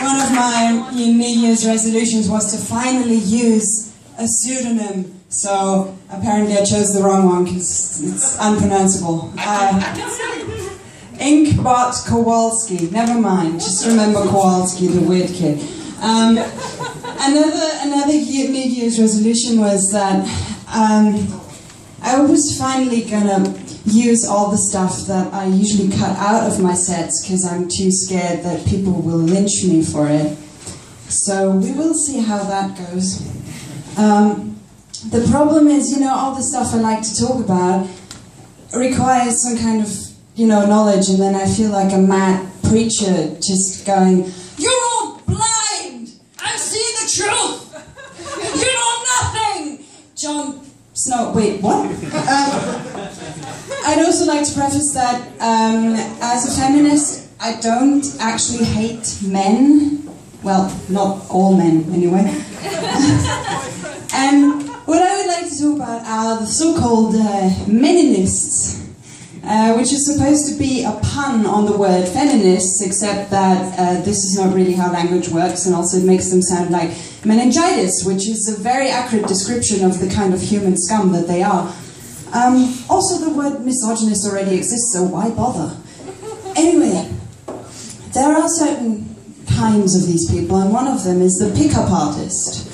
One of my New Year's resolutions was to finally use a pseudonym. So apparently I chose the wrong one because it's unpronounceable. Inkbot Kowalski. Never mind. Just remember Kowalski, the weird kid. Another New Year's resolution was that I was finally gonna use all the stuff that I usually cut out of my sets because I'm too scared that people will lynch me for it. So we will see how that goes. The problem is, you know, all the stuff I like to talk about requires some kind of, you know, knowledge, and then I feel like a mad preacher just going, "You're all blind! I see the truth! You know nothing!" Jon Snow, wait, what? I'd also like to preface that as a feminist, I don't actually hate men. Well, not all men, anyway. And what I would like to talk about are the so-called meninists, which is supposed to be a pun on the word feminists, except that this is not really how language works, and also it makes them sound like meningitis, which is a very accurate description of the kind of human scum that they are. Also, the word misogynist already exists, so why bother? Anyway, there are certain kinds of these people, and one of them is the pick-up artist,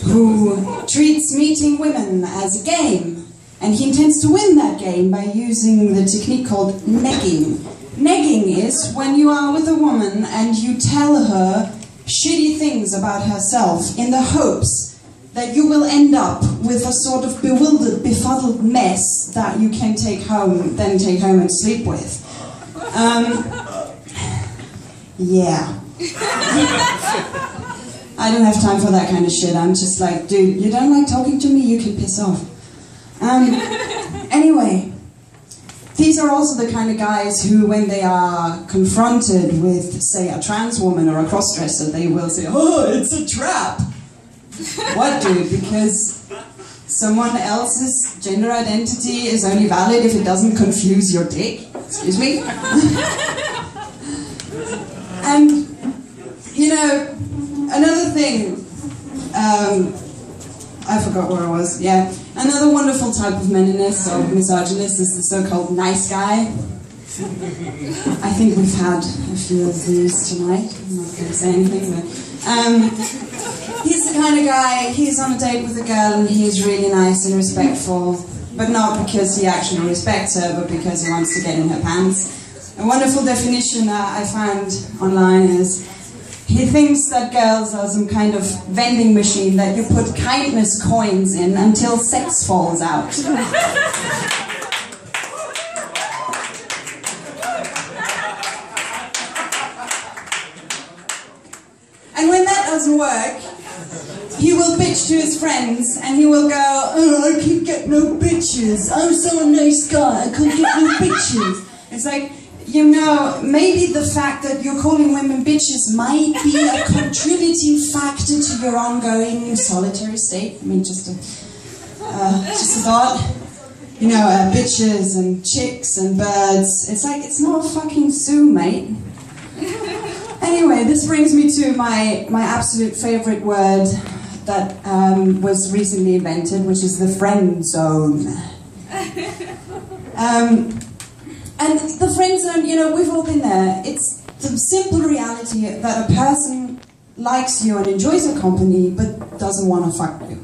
who treats meeting women as a game, and he intends to win that game by using the technique called negging. Negging is when you are with a woman and you tell her shitty things about herself in the hopes that you will end up with a sort of bewildered, befuddled mess that you can take home and sleep with. Yeah. I don't have time for that kind of shit. I'm just like, dude, you don't like talking to me? You can piss off. Anyway, these are also the kind of guys who, when they are confronted with, say, a trans woman or a crossdresser, they will say, "Oh, it's a trap." What, dude? Because someone else's gender identity is only valid if it doesn't confuse your dick? Excuse me? And, you know, another thing, I forgot where I was, yeah. Another wonderful type of meninist or misogynist is the so-called nice guy. I think we've had a few of these tonight. I'm not going to say anything, but he's the kind of guy, he's on a date with a girl and he's really nice and respectful, but not because he actually respects her, but because he wants to get in her pants. A wonderful definition I found online is, he thinks that girls are some kind of vending machine that you put kindness coins in until sex falls out. And when that doesn't work, he will bitch to his friends and he will go, "Oh, I can't get no bitches. I'm so a nice guy, I can't get no bitches." It's like, you know, maybe the fact that you're calling women bitches might be a contributing factor to your ongoing solitary state. I mean, just a thought. You know, bitches and chicks and birds. It's like, it's not a fucking zoo, mate. Anyway, this brings me to my absolute favorite word that was recently invented, which is the friend zone. And the friend zone, you know, we've all been there. It's the simple reality that a person likes you and enjoys your company, but doesn't want to fuck you.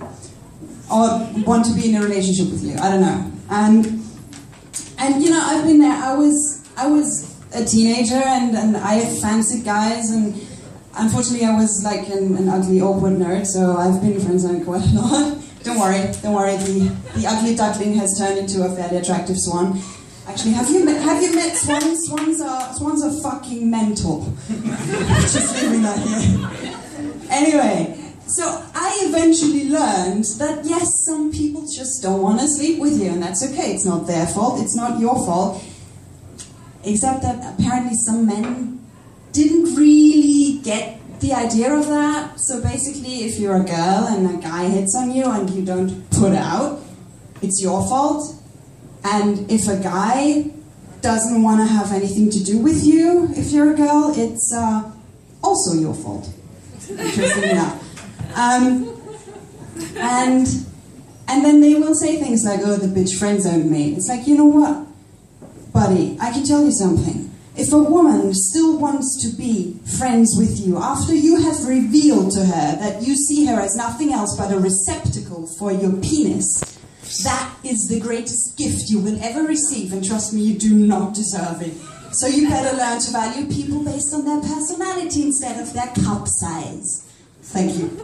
Or want to be in a relationship with you, I don't know. And you know, I've been there. I was a teenager and I fancied guys, and unfortunately I was like an ugly, awkward nerd, so I've been friend zoned quite a lot. Don't worry, the ugly duckling has turned into a fairly attractive swan. Actually, have you met swans? Swans are fucking mental. Just leaving that here. Anyway, so I eventually learned that yes, some people just don't want to sleep with you, and that's okay. It's not their fault. It's not your fault. Except that apparently some men didn't really get the idea of that. So basically, if you're a girl and a guy hits on you and you don't put out, it's your fault. And if a guy doesn't want to have anything to do with you, if you're a girl, it's also your fault. Interesting enough. And then they will say things like, oh, the bitch friend-zoned me. It's like, you know what, buddy, I can tell you something. If a woman still wants to be friends with you after you have revealed to her that you see her as nothing else but a receptacle for your penis, that is the greatest gift you will ever receive, and trust me, you do not deserve it. So you better learn to value people based on their personality instead of their cup size. Thank you.